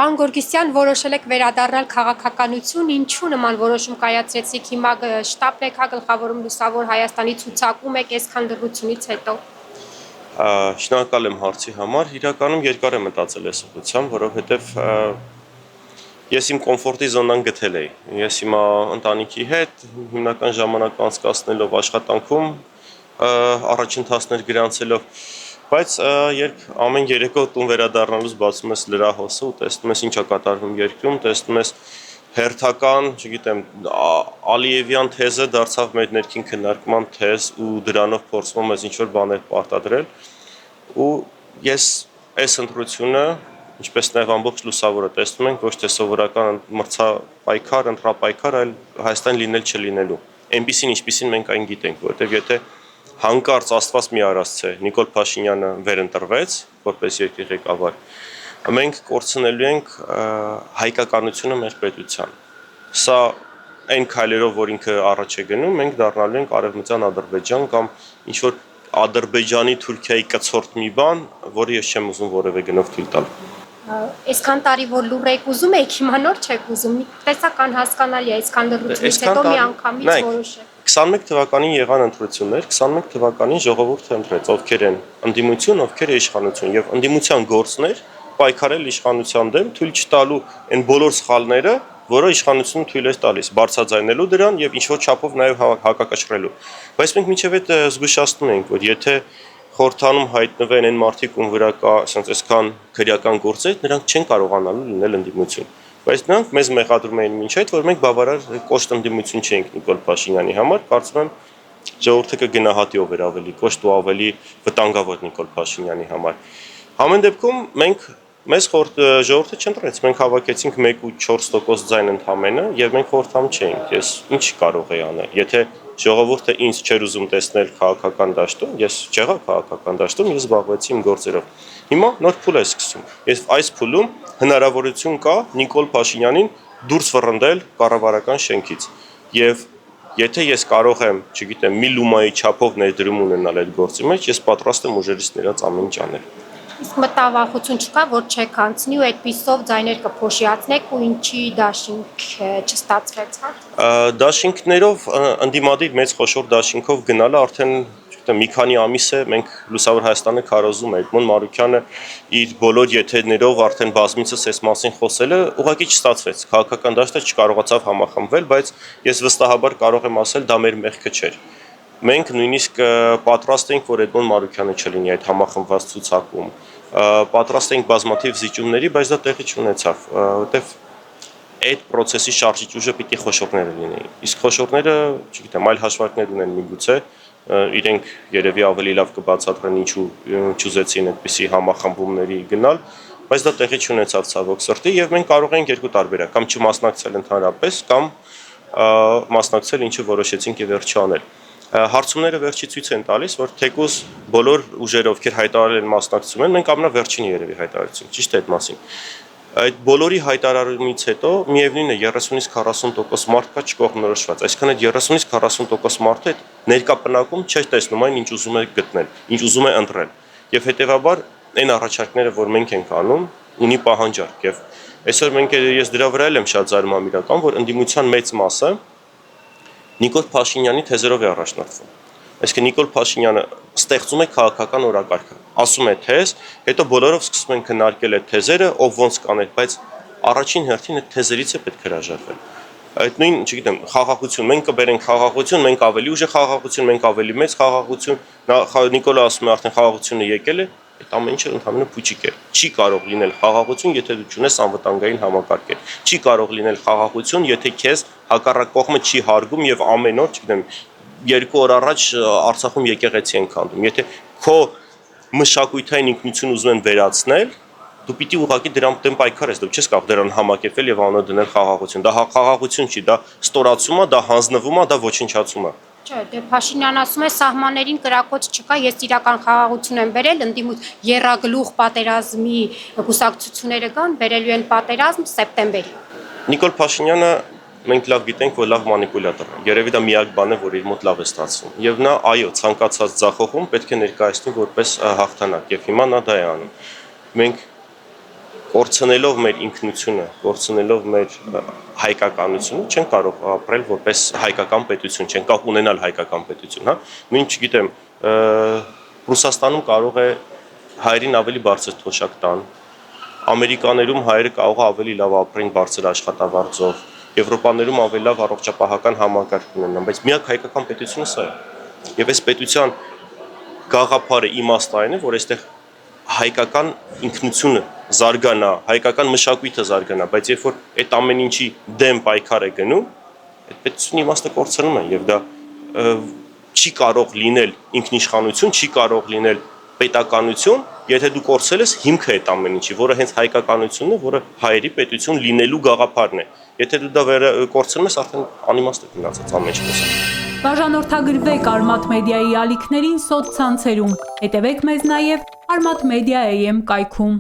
Պարոն Գորգիսյան, որոշել եք վերադառնալ քաղաքականություն, ինչու նման որոշում կայացրեցիք, հիմա շտաբն եք գլխավորում Լուսավոր Հայաստանի ցուցակում եք այսքան լռությունից հետո։ Շնորհակալ եմ հարցի համար, իրականում երկար եմ մտածել այս ուղղությամբ, որովհետև ես իմ կոմֆորտի զոնան գտել էի, ես հիմա ընտանիքի հետ հիմնական ժամանակ անցկացնելով աշխատանքում, առաջընթացներ գրանցելով, բայց երբ ամեն երեկո տուն վերադառնալուց բացում ես լրահոսը ու տեսնում ես ինչա կատարվում երկրում, տեսնում ես հերթական, չգիտեմ, Ալիևյան թեզը դարձավ մեր ներքին քննարկման թեզ ու դրանով փորձում ես ինչ-որ բաներ պարտադրել ու ես այս ընտրությունը, ինչպես նաև ամբողջ լուսավորը տեսնում ենք ոչ թե սովորական մրցապայքար, ընտրապայքար, այլ Հայաստան լինել չլինելու։ Այնպիսին, ինչպիսին մենք այն գիտենք, որովհետև եթե հանկարծ Աստված մի արածցե Նիկոլ Փաշինյանը վերընտրվեց որպես երկրի ղեկավար, մենք կորցնելու ենք հայկականությունը մեր պետության։ Սա այն քայլերով, որ ինքը առաջ է գնում, մենք դառնալու ենք Արևմտյան Ադրբեջան կամ ինչ-որ Ադրբեջանի Թուրքիայի կցորդ մի բան, որը ես չեմ ուզում որևէ գնով թույլ տալ։ Այսքան տարի որ լուռ եք ուզում եք, հիմա նոր չեք ուզում։ Տեսակ անհասկանալի է այսքան լռությունից հետո մի անգամից որոշել։ 21 թվականին եղան ընտրություններ, 21 թվականին ժողովուրդը ընտրեց ովքեր են ընդդիմություն, ովքեր է իշխանություն եւ ընդդիմության գործներ պայքարել իշխանության դեմ, թույլ չտալու այն բոլոր սխալները, որը իշխանությունը թույլ է տալիս, բարձրաձայնելու դրան եւ ինչ որ չափով նաեւ հակակշռելու։ Բայց մենք մինչեւ այդ զգուշացնում ենք, որ եթե խորհրդանում հայտնվեն այն մարդիկ, ում վրա կա ասենց այսքան քրեական գործեր, նրանք չեն կարողանալու լինել ընդդիմություն։ Բայց նրանք մեզ մեղադրում էին մինչ այդ, որ մենք բավարար կոշտ ընդդիմություն չենք Նիկոլ Փաշինյանի համար, կարծում եմ ժողովուրդը կգնահատի ով էր ավելի կոշտ ու ավելի վտանգավոր Նիկոլ Փաշինյանի համար։ Ամեն դեպքում մեզ ժողովուրդը չընտրեց, մենք հավաքեցինք 1.4% ձայն ընդամենը եւ մենք խորհրդամ չէինք։ Ես ինչ կարող էի անել, եթե ժողովուրդը ինձ չէր ուզում տեսնել քաղաքական դաշտում, ես չեղա քաղաքական դաշտում, ես զբաղվեցի իմ գործերով։ Հիմա նոր փուլ է սկսում։ Ես այս փուլում հնարավորություն կա Նիկոլ Փաշինյանին դուրս վռնդել կառավարական շենքից։ Եվ եթե ես կարող եմ, չգիտեմ, մի լումայի չափով ներդրում ունենալ այդ գործի մեջ, ես պատրաստ եմ ուժերից ներած ամեն ինչ անել։ Իսկ մտավախություն չկա, որ չեք անցնի ու այդպիսով ձայներ կփոշիացնեք ու ինչի դաշինք չստացվեց, հա։ Դաշինքներով ընդդիմադիր մեծ խոշոր դաշինքով գնալը արդեն մի քանի ամիս է մենք Լուսավոր Հայաստանը քարոզում է Էդմոն Մարուկյանը իր բոլոր եթերներով արդեն բազմիցս այս մասին խոսել է, ուղղակի չստացվեց։ Քաղաքական դաշտը չկարողացավ համախմբվել, բայց ես վստահաբար կարող եմ ասել, դա մեր մեղքը չէր։ Մենք նույնիսկ պատրաստ ենք, որ Էդմոն Մարուկյանը չլինի այդ համախմբված ցուցակում։ Պատրաստ ենք բազմաթիվ զիջումների, բայց դա տեղի չունեցավ, որովհետև այդ process-ի շարժիչ ուժը պիտի խոշորները լինեին։ Իսկ խոշորները, չգիտեմ, այլ հաշվարկներ ունեն միգուցե, իրենք երևի ավելի լավ կբացատրեն ինչու չուզեցին այդպիսի համախմբումների գնալ, բայց դա տեղի չունեցավ ցավոք սրտի եւ մենք կարող ենք երկու տարբերակ, կամ չմասնակցել ընդհանրապես, կամ մասնակցել ինչը որոշեցինք եւ վերջի անել։ Հարցումները վերջի ցույց են տալիս, որ թեկուզ բոլոր ուժերը, ովքեր հայտարարել են մասնակցում են, մենք ամենավերջինը երևի հայտարարեցինք, ճիշտ է այդ մասին։ Այդ բոլորի հայտարարումից հետո միևնույն է 30-ից 40% մարդ կա չկողմնորոշված, այսինքն այդ 30-ից 40% մարդը այդ ներկա պնակում չէր տեսնում այն, ինչ ուզում է գտնել, ինչ ուզում է ընտրել։ Եվ հետեւաբար այն առաջարկները, որ մենք ենք անում, ունի պահանջարկ եւ այսօր ես դրա վրա եմ շատ զարմամիրական, որ ընդդիմության մեծ մասը Նիկոլ Փաշինյանի թեզերով է առաջնորդվում։ Այսինքն Նիկոլ Փաշինյանը ստեղծում է քաղաքական օրակարգը, ասում է թեզ, հետո բոլորով սկսում են քննարկել այդ թեզերը, ով ոնց կաներ, բայց առաջին հերթին այդ թեզերից է պետք հրաժարվել։ Այդ նույն, չգիտեմ, խաղաղություն, մենք կբերենք խաղաղություն, մենք ավելի ուժ է խաղաղություն, մենք ավելի մեծ խաղաղություն, Նիկոլը ասում է արդեն խաղաղությունը եկել է, այդ ամեն ինչը ընդհանրապես փուչիկ է։ Չի կարող լինել խաղաղություն, եթե դու չունես անվտանգային համակարգեր։ Չի կարող լինել խաղաղություն, եթե քեզ հակառակ կողմը չի հարգում եւ ամեն օր, չգիտեմ, 2 օր առաջ Արցախում եկեղեցի են քանդում։ Եթե քո մշակութային ինքնություն ուզում են վերացնել, դու պիտի ուղղակի դրան դեմ պայքարես, դու չես կարող դրան համակերպել եւ անունը դնել խաղաղություն։ Դա խաղաղություն չի, դա ստորացում է, դա հանձնվում է, դա ոչնչացում է։ Չէ, դե Փաշինյանն ասում է սահմաններին կրակոց չկա, ես իրական խաղաղություն եմ բերել, եռագլուխ պատերազմի կուսակցությունները կան, բերելու են պատերազմ սեպտեմբերի։ Նիկոլ Փաշինյանը մենք լավ գիտենք, որ լավ մանիպուլյատոր է։ Երևի դա միակ բանը, որ իր մոտ լավ է ստացվում։ Եվ նա, այո, ցանկացած ձախողում պետք է ներկայացնի որպես հաղթանակ, եւ հիմա նա դա է անում։ Մենք կորցնելով մեր ինքնությունը, կորցնելով մեր հայկականությունը, չեն կարող ապրել որպես հայկական պետություն, չեն կարող ունենալ հայկական պետություն, հա։ Նույն չգիտեմ, Ռուսաստանում կարող է հայերին ավելի բարձր թոշակ տան, Ամերիկաներում հայերը կարող է ավելի լավ ապրեն բարձր աշխատավարձով, Եվրոպաներում ավելի լավ առողջապահական համակարգ ունենան, բայց միակ հայկական պետությունը սա է։ Եվ այս պետության գաղափարը իմաստը այն է, որ այստեղ հայկական ինքնությունը զարգանա, հայկական մշակույթը զարգանա, բայց երբ որ այդ ամեն ինչի դեմ պայքար է գնում, այդ պետությունը իմաստը կորցնում է եւ դա չի կարող լինել ինքնիշխանություն, չի կարող լինել պետականություն, եթե դու կորցրել ես հիմքը այդ ամեն ինչի, որը հենց հայկականությունն է, որը հայերի պետություն լինելու գաղափարն է։ Եթե դու դա կորցնում ես, արդեն անիմաստ է գնացած ամեն ինչ խոսքը։ Բաժանորդագրվեք Արմաթ մեդիայի ալիքներին սոցցանցերում, հետևեք մեզ նաև Armat Media AM կայքում։